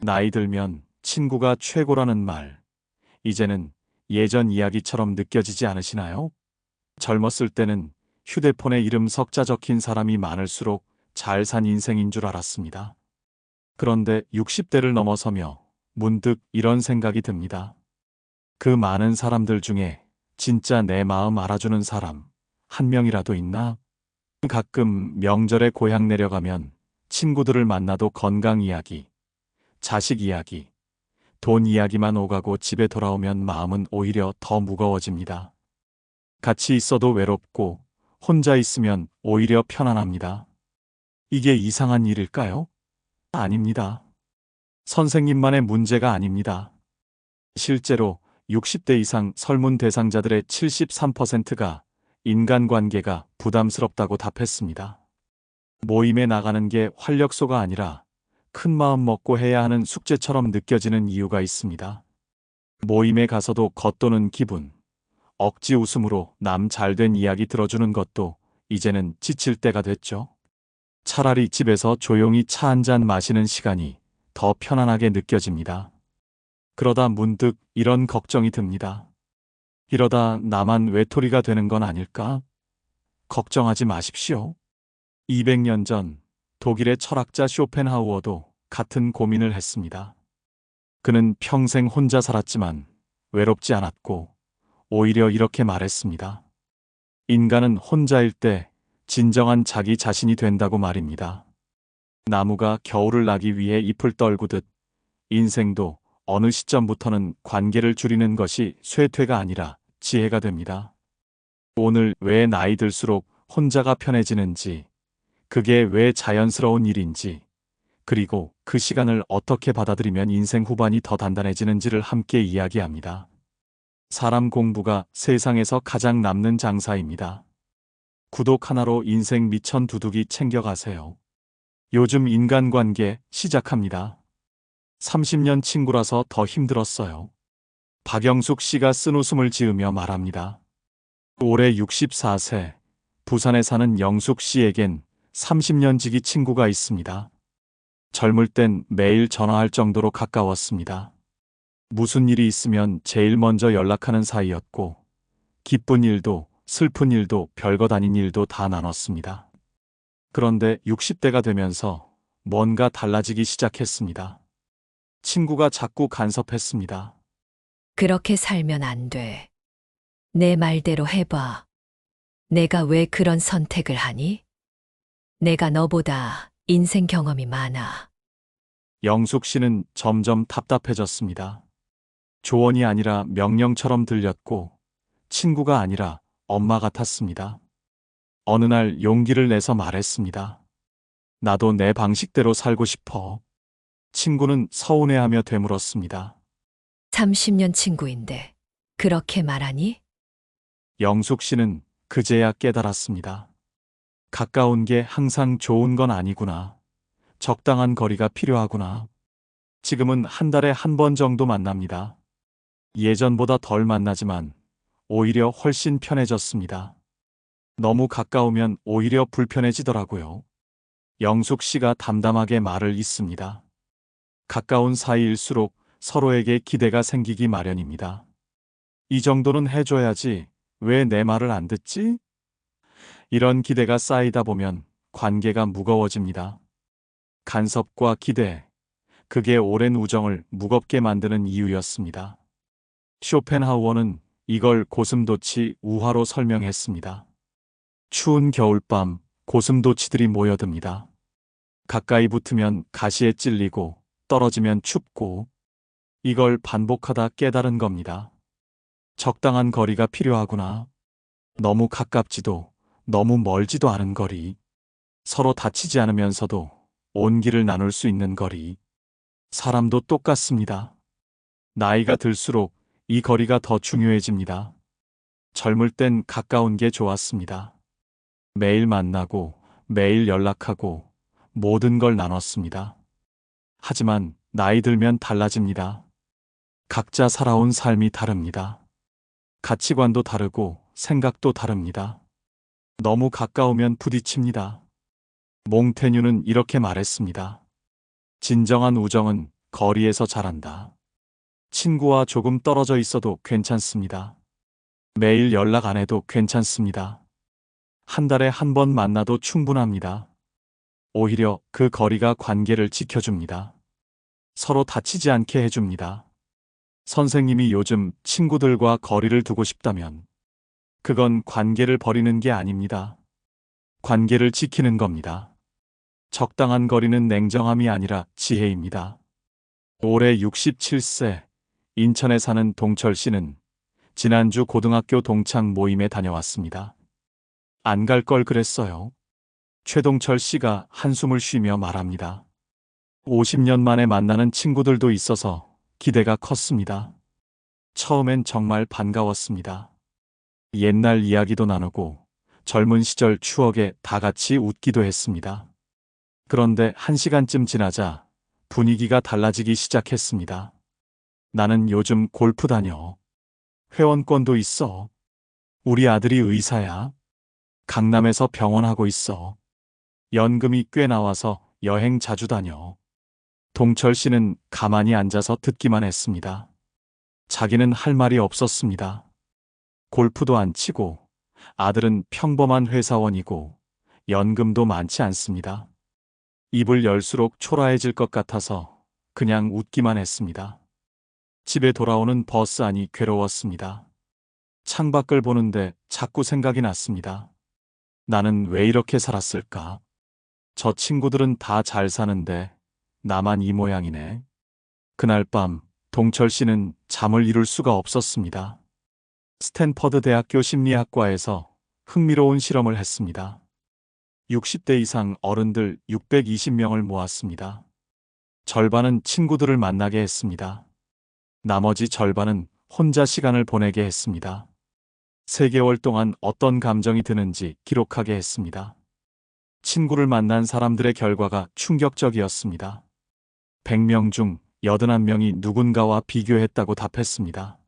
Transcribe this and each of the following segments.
나이 들면 친구가 최고라는 말, 이제는 예전 이야기처럼 느껴지지 않으시나요? 젊었을 때는 휴대폰에 이름 석자 적힌 사람이 많을수록 잘 산 인생인 줄 알았습니다. 그런데 60대를 넘어서며 문득 이런 생각이 듭니다. 그 많은 사람들 중에 진짜 내 마음 알아주는 사람 한 명이라도 있나? 가끔 명절에 고향 내려가면 친구들을 만나도 건강 이야기, 자식 이야기, 돈 이야기만 오가고 집에 돌아오면 마음은 오히려 더 무거워집니다. 같이 있어도 외롭고 혼자 있으면 오히려 편안합니다. 이게 이상한 일일까요? 아닙니다. 선생님만의 문제가 아닙니다. 실제로 60대 이상 설문 대상자들의 73%가 인간관계가 부담스럽다고 답했습니다. 모임에 나가는 게 활력소가 아니라 큰 마음 먹고 해야 하는 숙제처럼 느껴지는 이유가 있습니다. 모임에 가서도 겉도는 기분, 억지 웃음으로 남 잘된 이야기 들어주는 것도 이제는 지칠 때가 됐죠. 차라리 집에서 조용히 차 한 잔 마시는 시간이 더 편안하게 느껴집니다. 그러다 문득 이런 걱정이 듭니다. 이러다 나만 외톨이가 되는 건 아닐까? 걱정하지 마십시오. 200년 전 독일의 철학자 쇼펜하우어도 같은 고민을 했습니다. 그는 평생 혼자 살았지만 외롭지 않았고 오히려 이렇게 말했습니다. 인간은 혼자일 때 진정한 자기 자신이 된다고 말입니다. 나무가 겨울을 나기 위해 잎을 떨구듯 인생도 어느 시점부터는 관계를 줄이는 것이 쇠퇴가 아니라 지혜가 됩니다. 오늘 왜 나이 들수록 혼자가 편해지는지, 그게 왜 자연스러운 일인지, 그리고 그 시간을 어떻게 받아들이면 인생 후반이 더 단단해지는지를 함께 이야기합니다. 사람 공부가 세상에서 가장 남는 장사입니다. 구독 하나로 인생 미천 두둑이 챙겨가세요. 요즘 인간관계 시작합니다. 30년 친구라서 더 힘들었어요. 박영숙 씨가 쓴웃음을 지으며 말합니다. 올해 64세, 부산에 사는 영숙 씨에겐 30년 지기 친구가 있습니다. 젊을 땐 매일 전화할 정도로 가까웠습니다. 무슨 일이 있으면 제일 먼저 연락하는 사이였고, 기쁜 일도 슬픈 일도 별것 아닌 일도 다 나눴습니다. 그런데 60대가 되면서 뭔가 달라지기 시작했습니다. 친구가 자꾸 간섭했습니다. 그렇게 살면 안 돼. 내 말대로 해봐. 내가 왜 그런 선택을 하니? 내가 너보다 인생 경험이 많아. 영숙 씨는 점점 답답해졌습니다. 조언이 아니라 명령처럼 들렸고, 친구가 아니라 엄마 같았습니다. 어느 날 용기를 내서 말했습니다. 나도 내 방식대로 살고 싶어. 친구는 서운해하며 되물었습니다. 30년 친구인데 그렇게 말하니? 영숙 씨는 그제야 깨달았습니다. 가까운 게 항상 좋은 건 아니구나. 적당한 거리가 필요하구나. 지금은 한 달에 한 번 정도 만납니다. 예전보다 덜 만나지만 오히려 훨씬 편해졌습니다. 너무 가까우면 오히려 불편해지더라고요. 영숙 씨가 담담하게 말을 잇습니다. 가까운 사이일수록 서로에게 기대가 생기기 마련입니다. 이 정도는 해줘야지. 왜 내 말을 안 듣지? 이런 기대가 쌓이다 보면 관계가 무거워집니다. 간섭과 기대, 그게 오랜 우정을 무겁게 만드는 이유였습니다. 쇼펜하우어는 이걸 고슴도치 우화로 설명했습니다. 추운 겨울밤 고슴도치들이 모여듭니다. 가까이 붙으면 가시에 찔리고 떨어지면 춥고, 이걸 반복하다 깨달은 겁니다. 적당한 거리가 필요하구나. 너무 가깝지도 너무 멀지도 않은 거리. 서로 다치지 않으면서도 온기를 나눌 수 있는 거리. 사람도 똑같습니다. 나이가 들수록 이 거리가 더 중요해집니다. 젊을 땐 가까운 게 좋았습니다. 매일 만나고 매일 연락하고 모든 걸 나눴습니다. 하지만 나이 들면 달라집니다. 각자 살아온 삶이 다릅니다. 가치관도 다르고 생각도 다릅니다. 너무 가까우면 부딪힙니다. 몽테뉴는 이렇게 말했습니다. 진정한 우정은 거리에서 자란다. 친구와 조금 떨어져 있어도 괜찮습니다. 매일 연락 안 해도 괜찮습니다. 한 달에 한 번 만나도 충분합니다. 오히려 그 거리가 관계를 지켜줍니다. 서로 다치지 않게 해줍니다. 선생님이 요즘 친구들과 거리를 두고 싶다면 그건 관계를 버리는 게 아닙니다. 관계를 지키는 겁니다. 적당한 거리는 냉정함이 아니라 지혜입니다. 올해 67세 인천에 사는 동철 씨는 지난주 고등학교 동창 모임에 다녀왔습니다. 안 갈 걸 그랬어요. 최동철 씨가 한숨을 쉬며 말합니다. 50년 만에 만나는 친구들도 있어서 기대가 컸습니다. 처음엔 정말 반가웠습니다. 옛날 이야기도 나누고 젊은 시절 추억에 다 같이 웃기도 했습니다. 그런데 1시간쯤 지나자 분위기가 달라지기 시작했습니다. 나는 요즘 골프 다녀. 회원권도 있어. 우리 아들이 의사야. 강남에서 병원 하고 있어. 연금이 꽤 나와서 여행 자주 다녀. 동철 씨는 가만히 앉아서 듣기만 했습니다. 자기는 할 말이 없었습니다. 골프도 안 치고 아들은 평범한 회사원이고 연금도 많지 않습니다. 입을 열수록 초라해질 것 같아서 그냥 웃기만 했습니다. 집에 돌아오는 버스 안이 괴로웠습니다. 창밖을 보는데 자꾸 생각이 났습니다. 나는 왜 이렇게 살았을까? 저 친구들은 다 잘 사는데 나만 이 모양이네. 그날 밤 동철 씨는 잠을 이룰 수가 없었습니다. 스탠퍼드 대학교 심리학과에서 흥미로운 실험을 했습니다. 60대 이상 어른들 620명을 모았습니다. 절반은 친구들을 만나게 했습니다. 나머지 절반은 혼자 시간을 보내게 했습니다. 3개월 동안 어떤 감정이 드는지 기록하게 했습니다. 친구를 만난 사람들의 결과가 충격적이었습니다. 100명 중 81명이 누군가와 비교했다고 답했습니다.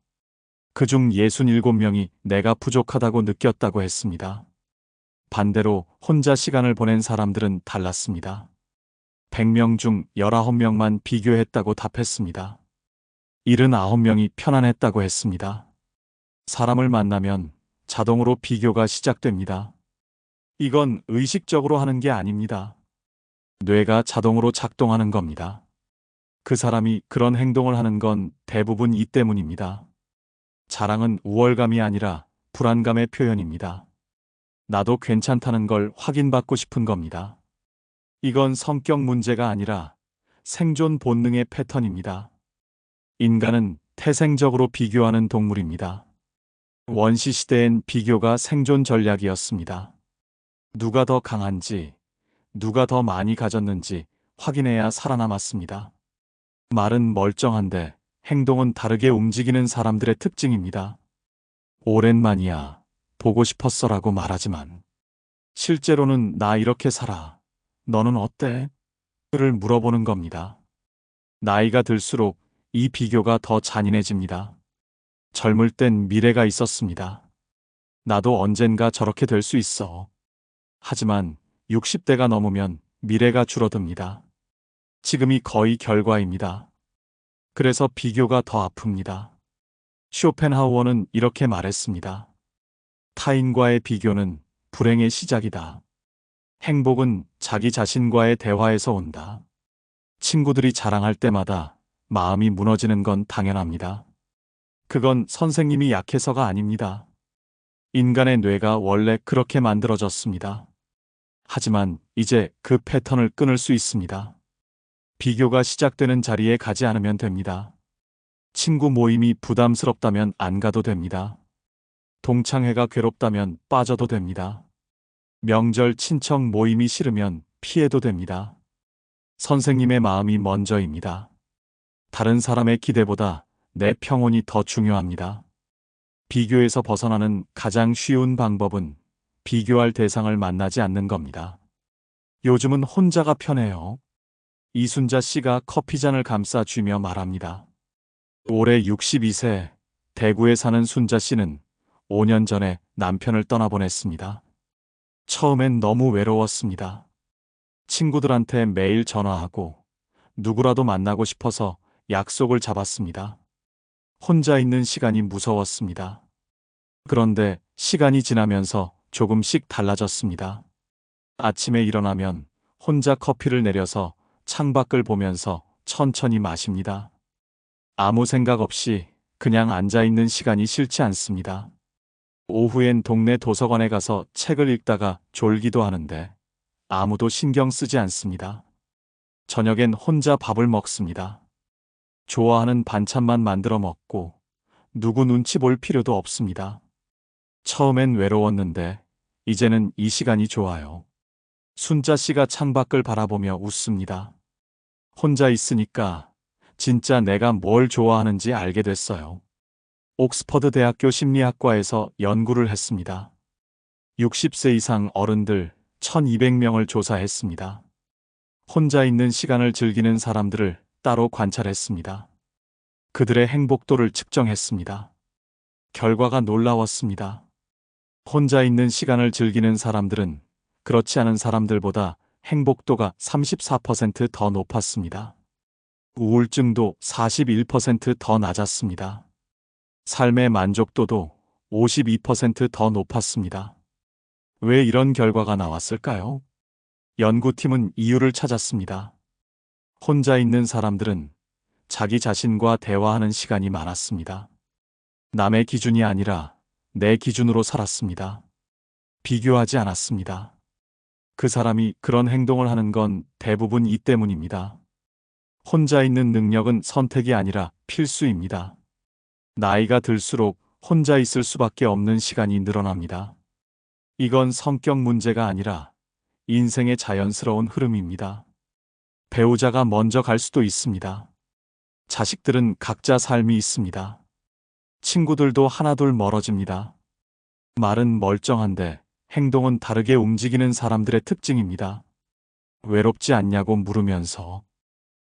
그중 67명이 내가 부족하다고 느꼈다고 했습니다. 반대로 혼자 시간을 보낸 사람들은 달랐습니다. 100명 중 19명만 비교했다고 답했습니다. 79명이 편안했다고 했습니다. 사람을 만나면 자동으로 비교가 시작됩니다. 이건 의식적으로 하는 게 아닙니다. 뇌가 자동으로 작동하는 겁니다. 그 사람이 그런 행동을 하는 건 대부분 이 때문입니다. 자랑은 우월감이 아니라 불안감의 표현입니다. 나도 괜찮다는 걸 확인받고 싶은 겁니다. 이건 성격 문제가 아니라 생존 본능의 패턴입니다. 인간은 태생적으로 비교하는 동물입니다. 원시시대엔 비교가 생존 전략이었습니다. 누가 더 강한지, 누가 더 많이 가졌는지 확인해야 살아남았습니다. 말은 멀쩡한데 행동은 다르게 움직이는 사람들의 특징입니다. 오랜만이야, 보고 싶었어라고 말하지만 실제로는 나 이렇게 살아, 너는 어때? 를 물어보는 겁니다. 나이가 들수록 이 비교가 더 잔인해집니다. 젊을 땐 미래가 있었습니다. 나도 언젠가 저렇게 될 수 있어. 하지만 60대가 넘으면 미래가 줄어듭니다. 지금이 거의 결과입니다. 그래서 비교가 더 아픕니다. 쇼펜하우어는 이렇게 말했습니다. 타인과의 비교는 불행의 시작이다. 행복은 자기 자신과의 대화에서 온다. 친구들이 자랑할 때마다 마음이 무너지는 건 당연합니다. 그건 선생님이 약해서가 아닙니다. 인간의 뇌가 원래 그렇게 만들어졌습니다. 하지만 이제 그 패턴을 끊을 수 있습니다. 비교가 시작되는 자리에 가지 않으면 됩니다. 친구 모임이 부담스럽다면 안 가도 됩니다. 동창회가 괴롭다면 빠져도 됩니다. 명절 친척 모임이 싫으면 피해도 됩니다. 선생님의 마음이 먼저입니다. 다른 사람의 기대보다 내 평온이 더 중요합니다. 비교에서 벗어나는 가장 쉬운 방법은 비교할 대상을 만나지 않는 겁니다. 요즘은 혼자가 편해요. 이순자 씨가 커피잔을 감싸 쥐며 말합니다. 올해 62세 대구에 사는 순자 씨는 5년 전에 남편을 떠나보냈습니다. 처음엔 너무 외로웠습니다. 친구들한테 매일 전화하고 누구라도 만나고 싶어서 약속을 잡았습니다. 혼자 있는 시간이 무서웠습니다. 그런데 시간이 지나면서 조금씩 달라졌습니다. 아침에 일어나면 혼자 커피를 내려서 창밖을 보면서 천천히 마십니다. 아무 생각 없이 그냥 앉아 있는 시간이 싫지 않습니다. 오후엔 동네 도서관에 가서 책을 읽다가 졸기도 하는데 아무도 신경 쓰지 않습니다. 저녁엔 혼자 밥을 먹습니다. 좋아하는 반찬만 만들어 먹고 누구 눈치 볼 필요도 없습니다. 처음엔 외로웠는데 이제는 이 시간이 좋아요. 순자 씨가 창밖을 바라보며 웃습니다. 혼자 있으니까 진짜 내가 뭘 좋아하는지 알게 됐어요. 옥스퍼드 대학교 심리학과에서 연구를 했습니다. 60세 이상 어른들 1200명을 조사했습니다. 혼자 있는 시간을 즐기는 사람들을 따로 관찰했습니다. 그들의 행복도를 측정했습니다. 결과가 놀라웠습니다. 혼자 있는 시간을 즐기는 사람들은 그렇지 않은 사람들보다 행복도가 34% 더 높았습니다. 우울증도 41%더 낮았습니다. 삶의 만족도도 52%더 높았습니다. 왜 이런 결과가 나왔을까요? 연구팀은 이유를 찾았습니다. 혼자 있는 사람들은 자기 자신과 대화하는 시간이 많았습니다. 남의 기준이 아니라 내 기준으로 살았습니다. 비교하지 않았습니다. 그 사람이 그런 행동을 하는 건 대부분 이 때문입니다. 혼자 있는 능력은 선택이 아니라 필수입니다. 나이가 들수록 혼자 있을 수밖에 없는 시간이 늘어납니다. 이건 성격 문제가 아니라 인생의 자연스러운 흐름입니다. 배우자가 먼저 갈 수도 있습니다. 자식들은 각자 삶이 있습니다. 친구들도 하나둘 멀어집니다. 말은 멀쩡한데 행동은 다르게 움직이는 사람들의 특징입니다. 외롭지 않냐고 물으면서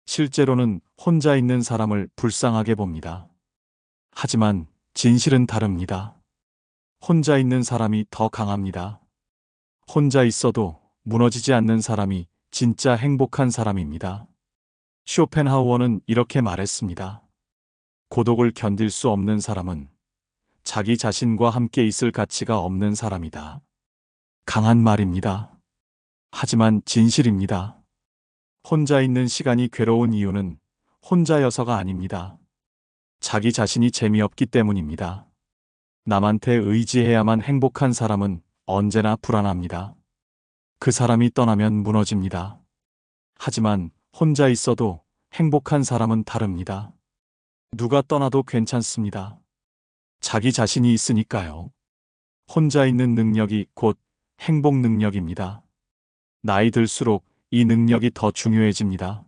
실제로는 혼자 있는 사람을 불쌍하게 봅니다. 하지만 진실은 다릅니다. 혼자 있는 사람이 더 강합니다. 혼자 있어도 무너지지 않는 사람이 진짜 행복한 사람입니다. 쇼펜하우어는 이렇게 말했습니다. 고독을 견딜 수 없는 사람은 자기 자신과 함께 있을 가치가 없는 사람이다. 강한 말입니다. 하지만 진실입니다. 혼자 있는 시간이 괴로운 이유는 혼자여서가 아닙니다. 자기 자신이 재미없기 때문입니다. 남한테 의지해야만 행복한 사람은 언제나 불안합니다. 그 사람이 떠나면 무너집니다. 하지만 혼자 있어도 행복한 사람은 다릅니다. 누가 떠나도 괜찮습니다. 자기 자신이 있으니까요. 혼자 있는 능력이 곧 행복 능력입니다. 나이 들수록 이 능력이 더 중요해집니다.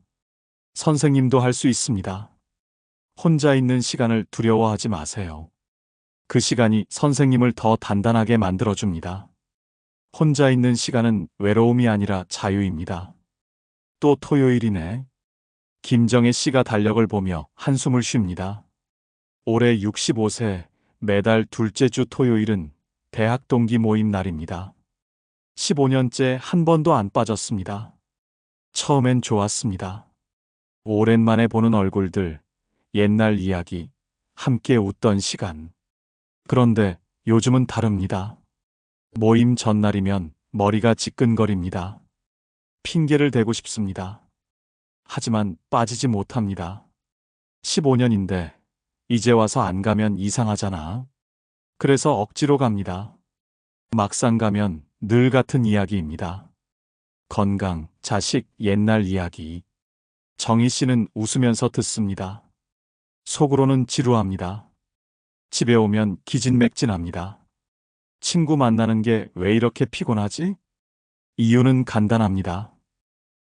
선생님도 할 수 있습니다. 혼자 있는 시간을 두려워하지 마세요. 그 시간이 선생님을 더 단단하게 만들어줍니다. 혼자 있는 시간은 외로움이 아니라 자유입니다. 또 토요일이네. 김정혜 씨가 달력을 보며 한숨을 쉽니다. 올해 65세, 매달 둘째 주 토요일은 대학 동기 모임 날입니다. 15년째 한 번도 안 빠졌습니다. 처음엔 좋았습니다. 오랜만에 보는 얼굴들, 옛날 이야기, 함께 웃던 시간. 그런데 요즘은 다릅니다. 모임 전날이면 머리가 지끈거립니다. 핑계를 대고 싶습니다. 하지만 빠지지 못합니다. 15년인데 이제 와서 안 가면 이상하잖아. 그래서 억지로 갑니다. 막상 가면 늘 같은 이야기입니다. 건강, 자식, 옛날 이야기. 정희 씨는 웃으면서 듣습니다. 속으로는 지루합니다. 집에 오면 기진맥진합니다. 친구 만나는 게 왜 이렇게 피곤하지? 이유는 간단합니다.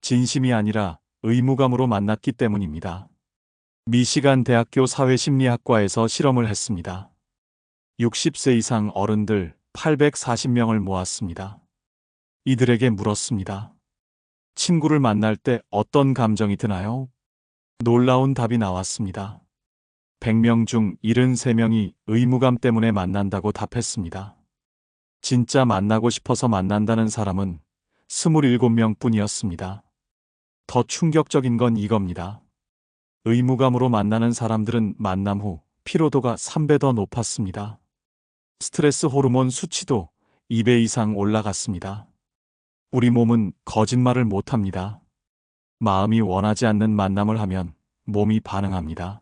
진심이 아니라 의무감으로 만났기 때문입니다. 미시간 대학교 사회심리학과에서 실험을 했습니다. 60세 이상 어른들 840명을 모았습니다. 이들에게 물었습니다. 친구를 만날 때 어떤 감정이 드나요? 놀라운 답이 나왔습니다. 100명 중 73명이 의무감 때문에 만난다고 답했습니다. 진짜 만나고 싶어서 만난다는 사람은 27명 뿐이었습니다. 더 충격적인 건 이겁니다. 의무감으로 만나는 사람들은 만남 후 피로도가 3배 더 높았습니다. 스트레스 호르몬 수치도 2배 이상 올라갔습니다. 우리 몸은 거짓말을 못합니다. 마음이 원하지 않는 만남을 하면 몸이 반응합니다.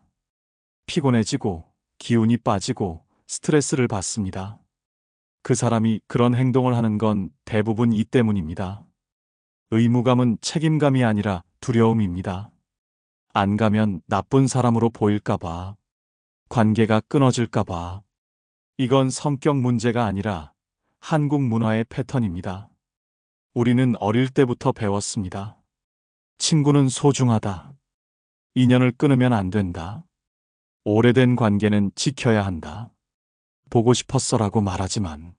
피곤해지고 기운이 빠지고 스트레스를 받습니다. 그 사람이 그런 행동을 하는 건 대부분 이 때문입니다. 의무감은 책임감이 아니라 두려움입니다. 안 가면 나쁜 사람으로 보일까봐, 관계가 끊어질까봐. 이건 성격 문제가 아니라 한국 문화의 패턴입니다. 우리는 어릴 때부터 배웠습니다. 친구는 소중하다. 인연을 끊으면 안 된다. 오래된 관계는 지켜야 한다. 보고 싶었어라고 말하지만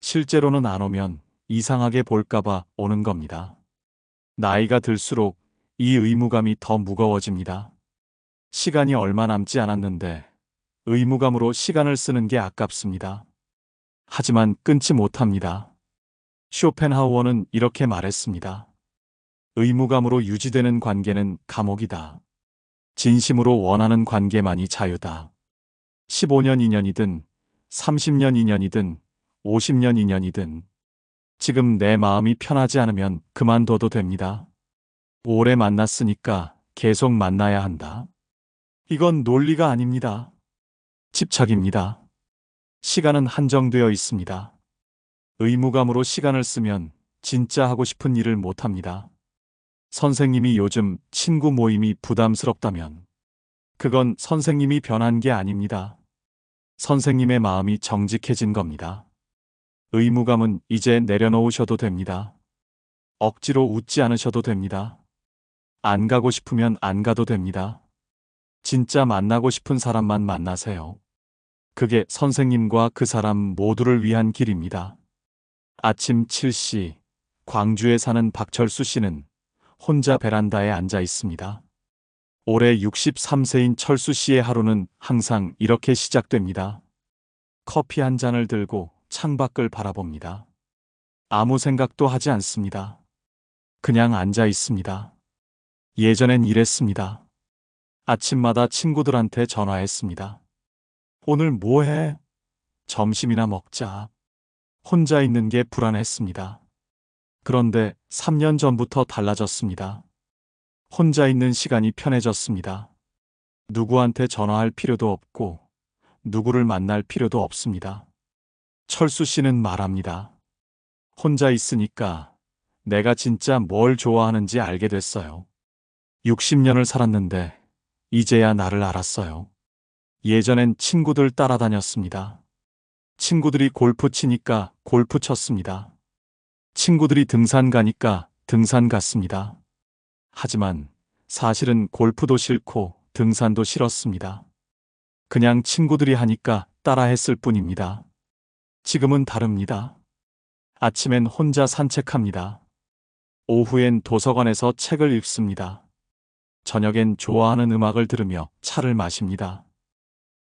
실제로는 안 오면 이상하게 볼까봐 오는 겁니다. 나이가 들수록 이 의무감이 더 무거워집니다. 시간이 얼마 남지 않았는데 의무감으로 시간을 쓰는 게 아깝습니다. 하지만 끊지 못합니다. 쇼펜하우어는 이렇게 말했습니다. 의무감으로 유지되는 관계는 감옥이다. 진심으로 원하는 관계만이 자유다. 15년 인연이든 30년 인연이든 50년 인연이든 지금 내 마음이 편하지 않으면 그만둬도 됩니다. 오래 만났으니까 계속 만나야 한다. 이건 논리가 아닙니다. 집착입니다. 시간은 한정되어 있습니다. 의무감으로 시간을 쓰면 진짜 하고 싶은 일을 못합니다. 선생님이 요즘 친구 모임이 부담스럽다면 그건 선생님이 변한 게 아닙니다. 선생님의 마음이 정직해진 겁니다. 의무감은 이제 내려놓으셔도 됩니다. 억지로 웃지 않으셔도 됩니다. 안 가고 싶으면 안 가도 됩니다. 진짜 만나고 싶은 사람만 만나세요. 그게 선생님과 그 사람 모두를 위한 길입니다. 아침 7시 광주에 사는 박철수 씨는 혼자 베란다에 앉아 있습니다. 올해 63세인 철수 씨의 하루는 항상 이렇게 시작됩니다. 커피 한 잔을 들고 창밖을 바라봅니다. 아무 생각도 하지 않습니다. 그냥 앉아 있습니다. 예전엔 이랬습니다. 아침마다 친구들한테 전화했습니다. 오늘 뭐 해? 점심이나 먹자. 혼자 있는 게 불안했습니다. 그런데 3년 전부터 달라졌습니다. 혼자 있는 시간이 편해졌습니다. 누구한테 전화할 필요도 없고 누구를 만날 필요도 없습니다. 철수 씨는 말합니다. 혼자 있으니까 내가 진짜 뭘 좋아하는지 알게 됐어요. 60년을 살았는데 이제야 나를 알았어요. 예전엔 친구들 따라다녔습니다. 친구들이 골프 치니까 골프 쳤습니다. 친구들이 등산 가니까 등산 갔습니다. 하지만 사실은 골프도 싫고 등산도 싫었습니다. 그냥 친구들이 하니까 따라했을 뿐입니다. 지금은 다릅니다. 아침엔 혼자 산책합니다. 오후엔 도서관에서 책을 읽습니다. 저녁엔 좋아하는 음악을 들으며 차를 마십니다.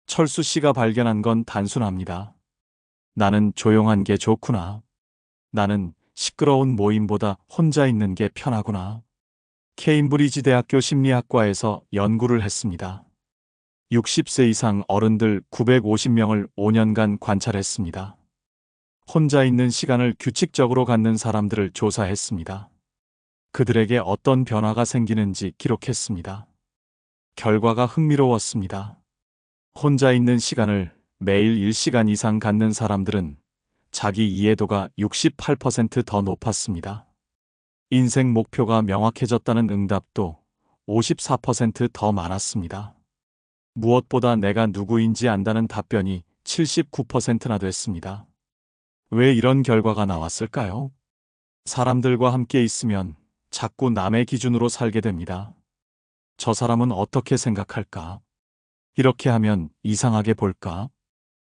철수 씨가 발견한 건 단순합니다. 나는 조용한 게 좋구나. 나는 시끄러운 모임보다 혼자 있는 게 편하구나. 케임브리지 대학교 심리학과에서 연구를 했습니다. 60세 이상 어른들 950명을 5년간 관찰했습니다. 혼자 있는 시간을 규칙적으로 갖는 사람들을 조사했습니다. 그들에게 어떤 변화가 생기는지 기록했습니다. 결과가 흥미로웠습니다. 혼자 있는 시간을 매일 1시간 이상 갖는 사람들은 자기 이해도가 68% 더 높았습니다. 인생 목표가 명확해졌다는 응답도 54% 더 많았습니다. 무엇보다 내가 누구인지 안다는 답변이 79%나 됐습니다. 왜 이런 결과가 나왔을까요? 사람들과 함께 있으면 자꾸 남의 기준으로 살게 됩니다. 저 사람은 어떻게 생각할까? 이렇게 하면 이상하게 볼까?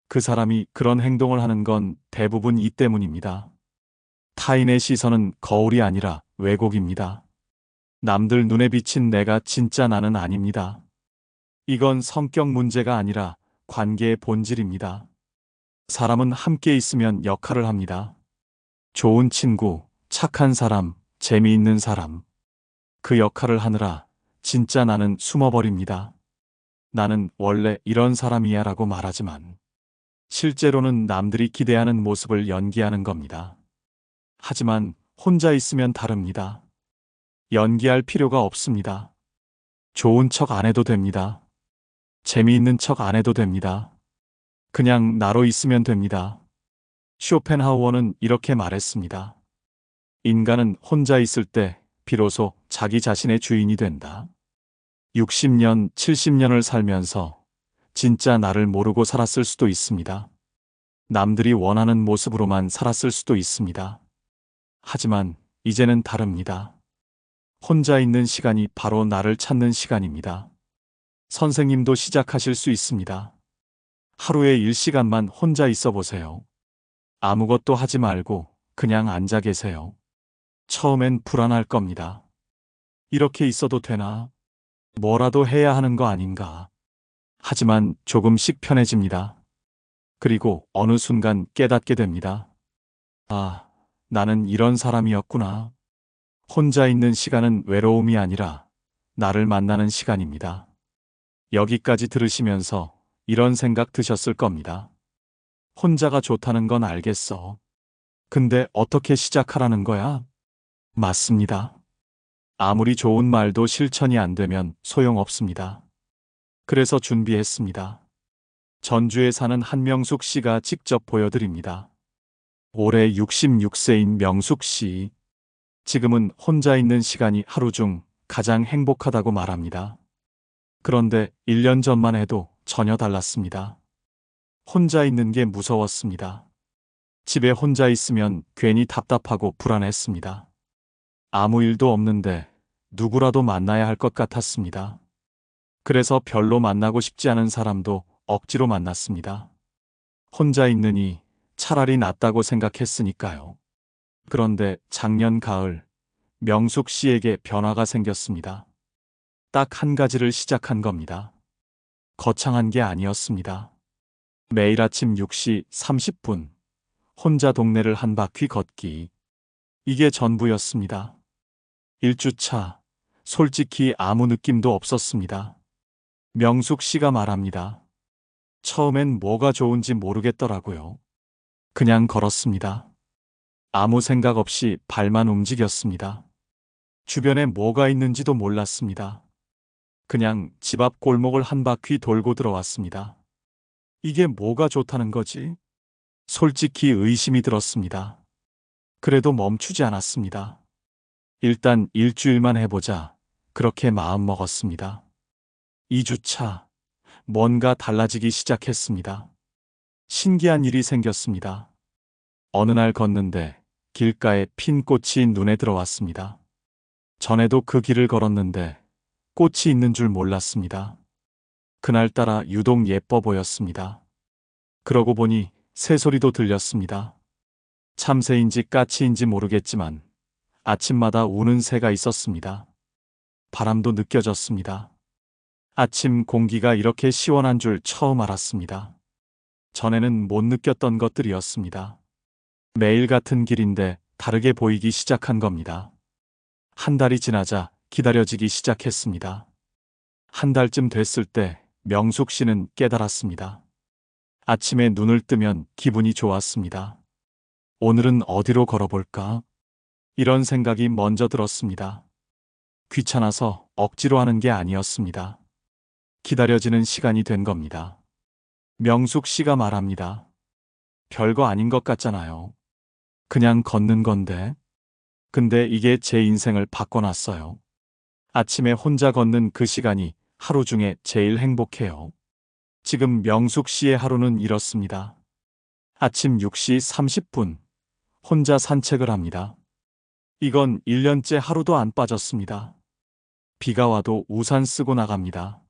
그 사람이 그런 행동을 하는 건 대부분 이 때문입니다. 타인의 시선은 거울이 아니라 왜곡입니다. 남들 눈에 비친 내가 진짜 나는 아닙니다. 이건 성격 문제가 아니라 관계의 본질입니다. 사람은 함께 있으면 역할을 합니다. 좋은 친구, 착한 사람, 재미있는 사람. 그 역할을 하느라 진짜 나는 숨어버립니다. 나는 원래 이런 사람이야 라고 말하지만 실제로는 남들이 기대하는 모습을 연기하는 겁니다. 하지만 혼자 있으면 다릅니다. 연기할 필요가 없습니다. 좋은 척 안 해도 됩니다. 재미있는 척 안 해도 됩니다. 그냥 나로 있으면 됩니다. 쇼펜하우어는 이렇게 말했습니다. 인간은 혼자 있을 때 비로소 자기 자신의 주인이 된다. 60년, 70년을 살면서 진짜 나를 모르고 살았을 수도 있습니다. 남들이 원하는 모습으로만 살았을 수도 있습니다. 하지만 이제는 다릅니다. 혼자 있는 시간이 바로 나를 찾는 시간입니다. 선생님도 시작하실 수 있습니다. 하루에 1시간만 혼자 있어 보세요. 아무것도 하지 말고 그냥 앉아 계세요. 처음엔 불안할 겁니다. 이렇게 있어도 되나? 뭐라도 해야 하는 거 아닌가? 하지만 조금씩 편해집니다. 그리고 어느 순간 깨닫게 됩니다. 아, 나는 이런 사람이었구나. 혼자 있는 시간은 외로움이 아니라 나를 만나는 시간입니다. 여기까지 들으시면서 이런 생각 드셨을 겁니다. 혼자가 좋다는 건 알겠어. 근데 어떻게 시작하라는 거야? 맞습니다. 아무리 좋은 말도 실천이 안 되면 소용없습니다. 그래서 준비했습니다. 전주에 사는 한명숙 씨가 직접 보여드립니다. 올해 66세인 명숙 씨. 지금은 혼자 있는 시간이 하루 중 가장 행복하다고 말합니다. 그런데 1년 전만 해도 전혀 달랐습니다. 혼자 있는 게 무서웠습니다. 집에 혼자 있으면 괜히 답답하고 불안했습니다. 아무 일도 없는데 누구라도 만나야 할 것 같았습니다. 그래서 별로 만나고 싶지 않은 사람도 억지로 만났습니다. 혼자 있느니 차라리 낫다고 생각했으니까요. 그런데 작년 가을, 명숙 씨에게 변화가 생겼습니다. 딱 한 가지를 시작한 겁니다. 거창한 게 아니었습니다. 매일 아침 6시 30분, 혼자 동네를 한 바퀴 걷기. 이게 전부였습니다. 1주차, 솔직히 아무 느낌도 없었습니다. 명숙 씨가 말합니다. 처음엔 뭐가 좋은지 모르겠더라고요. 그냥 걸었습니다. 아무 생각 없이 발만 움직였습니다. 주변에 뭐가 있는지도 몰랐습니다. 그냥 집 앞 골목을 한 바퀴 돌고 들어왔습니다. 이게 뭐가 좋다는 거지? 솔직히 의심이 들었습니다. 그래도 멈추지 않았습니다. 일단 일주일만 해보자. 그렇게 마음먹었습니다. 2주차, 뭔가 달라지기 시작했습니다. 신기한 일이 생겼습니다. 어느 날 걷는데 길가에 핀 꽃이 눈에 들어왔습니다. 전에도 그 길을 걸었는데 꽃이 있는 줄 몰랐습니다. 그날따라 유독 예뻐 보였습니다. 그러고 보니 새소리도 들렸습니다. 참새인지 까치인지 모르겠지만 아침마다 우는 새가 있었습니다. 바람도 느껴졌습니다. 아침 공기가 이렇게 시원한 줄 처음 알았습니다. 전에는 못 느꼈던 것들이었습니다. 매일 같은 길인데 다르게 보이기 시작한 겁니다. 한 달이 지나자 기다려지기 시작했습니다. 한 달쯤 됐을 때 명숙 씨는 깨달았습니다. 아침에 눈을 뜨면 기분이 좋았습니다. 오늘은 어디로 걸어볼까? 이런 생각이 먼저 들었습니다. 귀찮아서 억지로 하는 게 아니었습니다. 기다려지는 시간이 된 겁니다. 명숙 씨가 말합니다. 별거 아닌 것 같잖아요. 그냥 걷는 건데. 근데 이게 제 인생을 바꿔놨어요. 아침에 혼자 걷는 그 시간이 하루 중에 제일 행복해요. 지금 명숙 씨의 하루는 이렇습니다. 아침 6시 30분, 혼자 산책을 합니다. 이건 1년째 하루도 안 빠졌습니다. 비가 와도 우산 쓰고 나갑니다.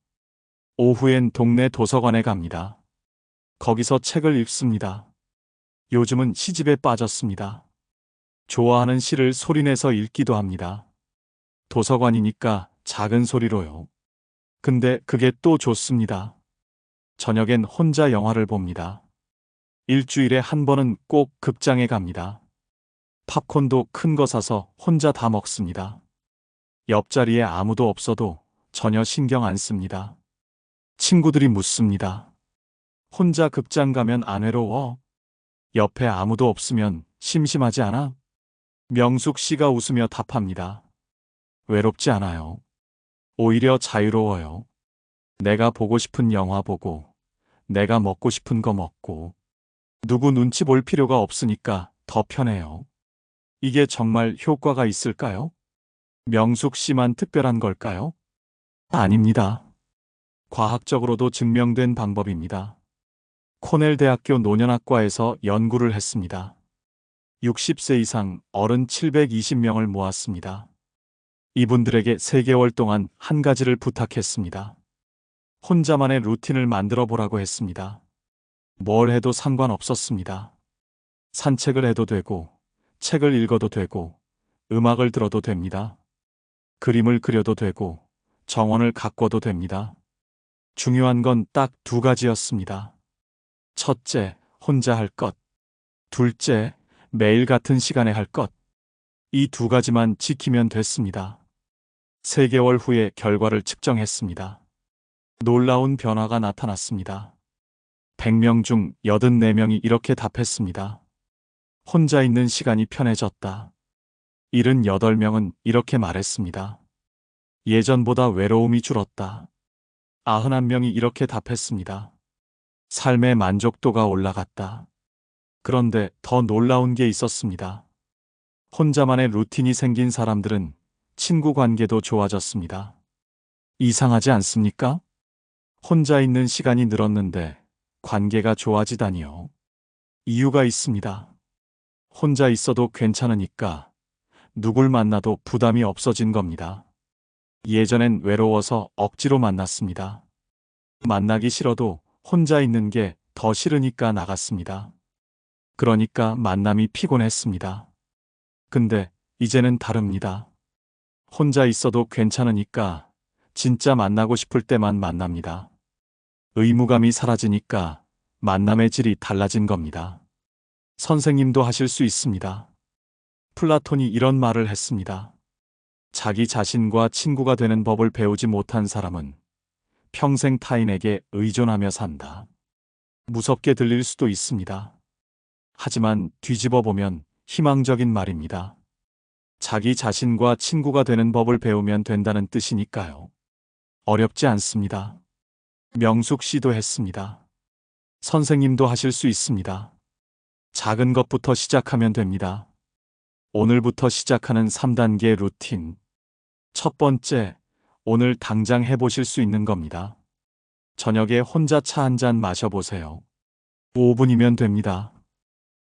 오후엔 동네 도서관에 갑니다. 거기서 책을 읽습니다. 요즘은 시집에 빠졌습니다. 좋아하는 시를 소리내서 읽기도 합니다. 도서관이니까 작은 소리로요. 근데 그게 또 좋습니다. 저녁엔 혼자 영화를 봅니다. 일주일에 한 번은 꼭 극장에 갑니다. 팝콘도 큰 거 사서 혼자 다 먹습니다. 옆자리에 아무도 없어도 전혀 신경 안 씁니다. 친구들이 묻습니다. 혼자 극장 가면 안 외로워? 옆에 아무도 없으면 심심하지 않아? 명숙 씨가 웃으며 답합니다. 외롭지 않아요. 오히려 자유로워요. 내가 보고 싶은 영화 보고, 내가 먹고 싶은 거 먹고, 누구 눈치 볼 필요가 없으니까 더 편해요. 이게 정말 효과가 있을까요? 명숙 씨만 특별한 걸까요? 아닙니다. 과학적으로도 증명된 방법입니다. 코넬 대학교 노년학과에서 연구를 했습니다. 60세 이상 어른 720명을 모았습니다. 이분들에게 3개월 동안 한 가지를 부탁했습니다. 혼자만의 루틴을 만들어 보라고 했습니다. 뭘 해도 상관없었습니다. 산책을 해도 되고, 책을 읽어도 되고, 음악을 들어도 됩니다. 그림을 그려도 되고, 정원을 가꿔도 됩니다. 중요한 건 딱 2가지였습니다. 첫째, 혼자 할 것. 둘째, 매일 같은 시간에 할 것. 이 2가지만 지키면 됐습니다. 3개월 후에 결과를 측정했습니다. 놀라운 변화가 나타났습니다. 100명 중 84명이 이렇게 답했습니다. 혼자 있는 시간이 편해졌다. 78명은 이렇게 말했습니다. 예전보다 외로움이 줄었다. 91명이 이렇게 답했습니다. 삶의 만족도가 올라갔다. 그런데 더 놀라운 게 있었습니다. 혼자만의 루틴이 생긴 사람들은 친구 관계도 좋아졌습니다. 이상하지 않습니까? 혼자 있는 시간이 늘었는데 관계가 좋아지다니요. 이유가 있습니다. 혼자 있어도 괜찮으니까 누굴 만나도 부담이 없어진 겁니다. 예전엔 외로워서 억지로 만났습니다. 만나기 싫어도 혼자 있는 게 더 싫으니까 나갔습니다. 그러니까 만남이 피곤했습니다. 근데 이제는 다릅니다. 혼자 있어도 괜찮으니까 진짜 만나고 싶을 때만 만납니다. 의무감이 사라지니까 만남의 질이 달라진 겁니다. 선생님도 하실 수 있습니다. 플라톤이 이런 말을 했습니다. 자기 자신과 친구가 되는 법을 배우지 못한 사람은 평생 타인에게 의존하며 산다. 무섭게 들릴 수도 있습니다. 하지만 뒤집어 보면 희망적인 말입니다. 자기 자신과 친구가 되는 법을 배우면 된다는 뜻이니까요. 어렵지 않습니다. 명숙 씨도 했습니다. 선생님도 하실 수 있습니다. 작은 것부터 시작하면 됩니다. 오늘부터 시작하는 3단계 루틴. 첫 번째, 오늘 당장 해보실 수 있는 겁니다. 저녁에 혼자 차 한 잔 마셔보세요. 5분이면 됩니다.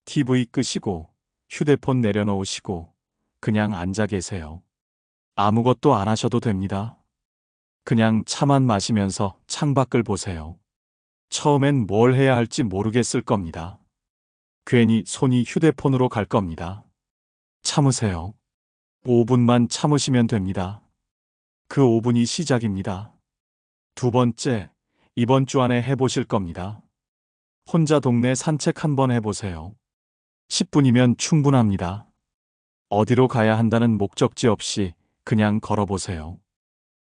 TV 끄시고 휴대폰 내려놓으시고 그냥 앉아 계세요. 아무것도 안 하셔도 됩니다. 그냥 차만 마시면서 창밖을 보세요. 처음엔 뭘 해야 할지 모르겠을 겁니다. 괜히 손이 휴대폰으로 갈 겁니다. 참으세요. 5분만 참으시면 됩니다. 그 5분이 시작입니다. 두 번째, 이번 주 안에 해보실 겁니다. 혼자 동네 산책 한번 해보세요. 10분이면 충분합니다. 어디로 가야 한다는 목적지 없이 그냥 걸어보세요.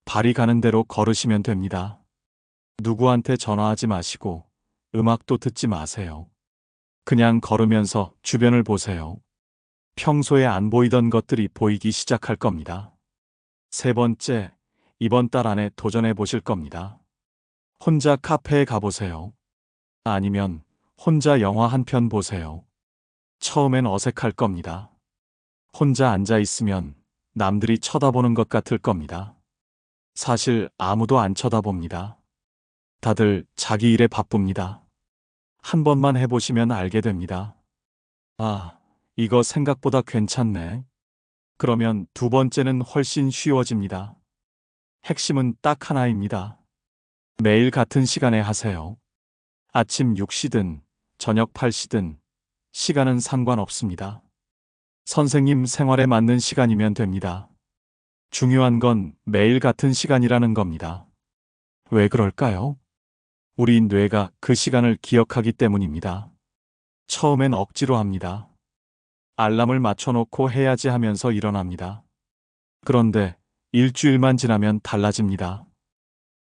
발이 가는 대로 걸으시면 됩니다. 누구한테 전화하지 마시고 음악도 듣지 마세요. 그냥 걸으면서 주변을 보세요. 평소에 안 보이던 것들이 보이기 시작할 겁니다. 세 번째, 이번 달 안에 도전해 보실 겁니다. 혼자 카페에 가보세요. 아니면 혼자 영화 한 편 보세요. 처음엔 어색할 겁니다. 혼자 앉아 있으면 남들이 쳐다보는 것 같을 겁니다. 사실 아무도 안 쳐다봅니다. 다들 자기 일에 바쁩니다. 한 번만 해보시면 알게 됩니다. 아, 이거 생각보다 괜찮네. 그러면 두 번째는 훨씬 쉬워집니다. 핵심은 딱 하나입니다. 매일 같은 시간에 하세요. 아침 6시든 저녁 8시든 시간은 상관없습니다. 선생님 생활에 맞는 시간이면 됩니다. 중요한 건 매일 같은 시간이라는 겁니다. 왜 그럴까요? 우리 뇌가 그 시간을 기억하기 때문입니다. 처음엔 억지로 합니다. 알람을 맞춰놓고 해야지 하면서 일어납니다. 그런데 일주일만 지나면 달라집니다.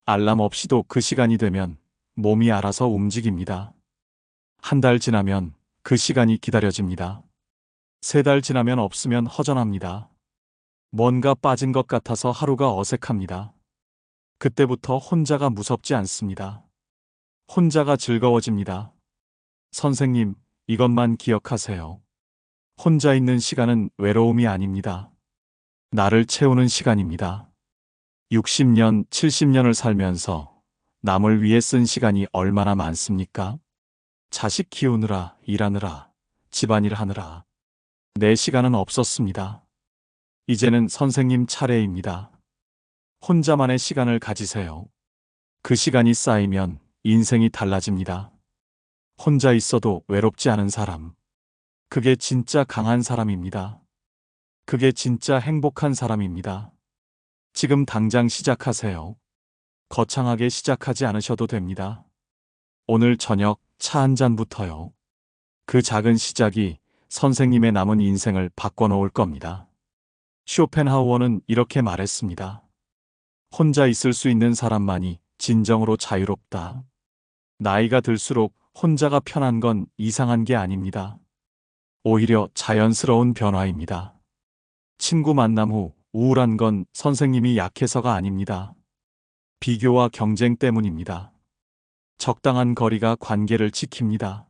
알람 없이도 그 시간이 되면 몸이 알아서 움직입니다. 한 달 지나면 그 시간이 기다려집니다. 3달 지나면 없으면 허전합니다. 뭔가 빠진 것 같아서 하루가 어색합니다. 그때부터 혼자가 무섭지 않습니다. 혼자가 즐거워집니다. 선생님, 이것만 기억하세요. 혼자 있는 시간은 외로움이 아닙니다. 나를 채우는 시간입니다. 60년, 70년을 살면서 남을 위해 쓴 시간이 얼마나 많습니까? 자식 키우느라, 일하느라, 집안일 하느라. 내 시간은 없었습니다. 이제는 선생님 차례입니다. 혼자만의 시간을 가지세요. 그 시간이 쌓이면 인생이 달라집니다. 혼자 있어도 외롭지 않은 사람. 그게 진짜 강한 사람입니다. 그게 진짜 행복한 사람입니다. 지금 당장 시작하세요. 거창하게 시작하지 않으셔도 됩니다. 오늘 저녁 차 한 잔부터요. 그 작은 시작이 선생님의 남은 인생을 바꿔놓을 겁니다. 쇼펜하우어는 이렇게 말했습니다. 혼자 있을 수 있는 사람만이 진정으로 자유롭다. 나이가 들수록 혼자가 편한 건 이상한 게 아닙니다. 오히려 자연스러운 변화입니다. 친구 만남 후 우울한 건 선생님이 약해서가 아닙니다. 비교와 경쟁 때문입니다. 적당한 거리가 관계를 지킵니다.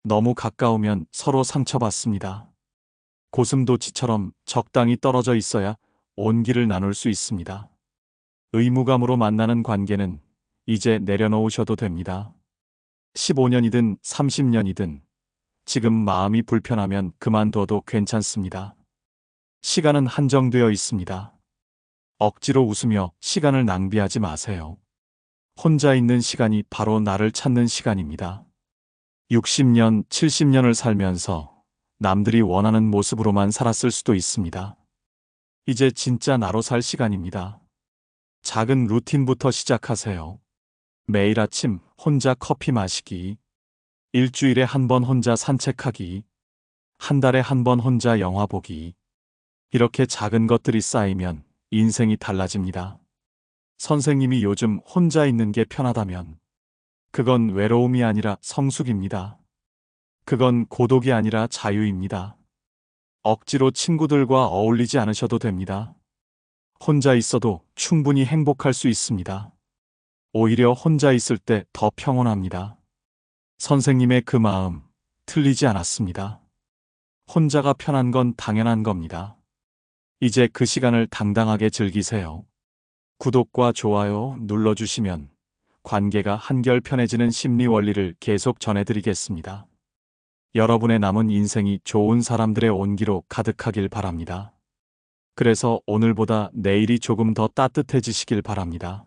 너무 가까우면 서로 상처받습니다. 고슴도치처럼 적당히 떨어져 있어야 온기를 나눌 수 있습니다. 의무감으로 만나는 관계는 이제 내려놓으셔도 됩니다. 15년이든 30년이든 지금 마음이 불편하면 그만둬도 괜찮습니다. 시간은 한정되어 있습니다. 억지로 웃으며 시간을 낭비하지 마세요. 혼자 있는 시간이 바로 나를 찾는 시간입니다. 60년, 70년을 살면서 남들이 원하는 모습으로만 살았을 수도 있습니다. 이제 진짜 나로 살 시간입니다. 작은 루틴부터 시작하세요. 매일 아침 혼자 커피 마시기, 일주일에 한 번 혼자 산책하기, 한 달에 한 번 혼자 영화 보기. 이렇게 작은 것들이 쌓이면 인생이 달라집니다. 선생님이 요즘 혼자 있는 게 편하다면 그건 외로움이 아니라 성숙입니다. 그건 고독이 아니라 자유입니다. 억지로 친구들과 어울리지 않으셔도 됩니다. 혼자 있어도 충분히 행복할 수 있습니다. 오히려 혼자 있을 때 더 평온합니다. 선생님의 그 마음 틀리지 않았습니다. 혼자가 편한 건 당연한 겁니다. 이제 그 시간을 당당하게 즐기세요. 구독과 좋아요 눌러주시면 관계가 한결 편해지는 심리 원리를 계속 전해드리겠습니다. 여러분의 남은 인생이 좋은 사람들의 온기로 가득하길 바랍니다. 그래서 오늘보다 내일이 조금 더 따뜻해지시길 바랍니다.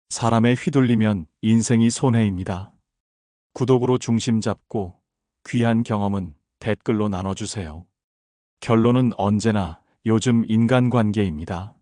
사람에 휘둘리면 인생이 손해입니다. 구독으로 중심 잡고 귀한 경험은 댓글로 나눠주세요. 결론은 언제나 요즘 인간관계입니다.